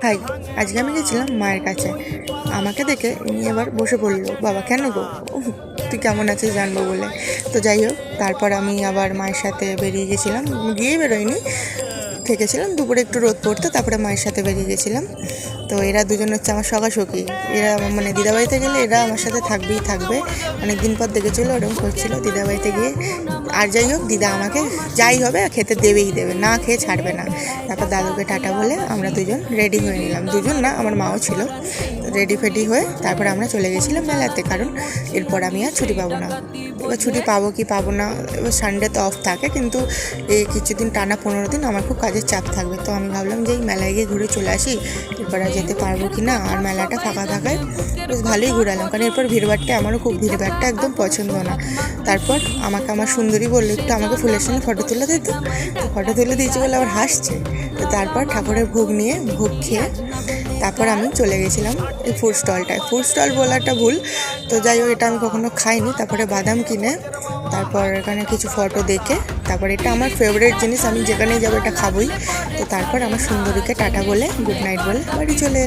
High, আজকে আমি গেছিলাম মায়ের কাছে। আমাকে দেখে উনি এবার বসে পড়লো, বাবা কেন গো, তুই কেমন আছিস জানবো বলে। তো যাই হোক, তারপর আমি আবার মায়ের সাথে বেরিয়ে গেছিলাম, গিয়ে বেরোয়নি, থেকেছিলাম দুপুরে একটু রোদ পড়তো, তারপরে মায়ের সাথে বেরিয়ে গেছিলাম। তো এরা দুজন হচ্ছে আমার সখাসখি। এরা মানে দিদাবাড়িতে গেলে এরা আমার সাথে থাকবেই থাকবে। অনেক দিন পর দেখেছিলো, ওরকম করছিল দিদাবাড়িতে গিয়ে। আর যাই হোক, দিদা আমাকে যাই হবে খেতে দেবেই দেবে, না খেয়ে ছাড়বে না। তারপর দাদুকে টাটা বলে আমরা দুজন রেডি হয়ে নিলাম, দুজন না আমার মাও ছিল। রেডি ফেডি হয়ে তারপর আমরা চলে গেছিলাম মেলাতে, কারণ এরপর আমি আর ছুটি পাবো না। এবার ছুটি পাবো কি পাবো না, এবার সানডে তো অফ থাকে, কিন্তু এই কিছুদিন টানা 15 দিন আমার খুব কাজের চাপ থাকবে। তো আমি ভাবলাম যে এই মেলায় গিয়ে ঘুরে চলে আসি, এরপর আর যেতে পারবো কি না। আর মেলাটা ফাঁকা থাকায় বেশ ভালোই ঘুরালাম, কারণ এরপর ভিড়ভাড়টা আমারও খুব ভিড়ভাড়টা একদম পছন্দ না। তারপর আমাকে আমার সুন্দরী বললো একটু আমাকে ফুলের সঙ্গে ফটো তুলে দিত। তো ফটো তুলে দিয়েছি বলে আবার হাসছে। তো তারপর ঠাকুরের ভোগ নিয়ে ভোগ খেয়ে তারপর আমি চলে গেছিলাম এই ফুড স্টলটায়। ফুড স্টল বলাটা ভুল, তো যাই হোক এটা আমি কখনো খাইনি। তারপরে বাদাম কিনে তারপর এখানে কিছু ফটো দেখে তারপর এটা আমার ফেভারিট জিনিস, আমি যেখানেই যাবো এটা খাবোই। তো তারপর আমার সুন্দরীকে টাটা বলে গুড নাইট বলে বাড়ি চলে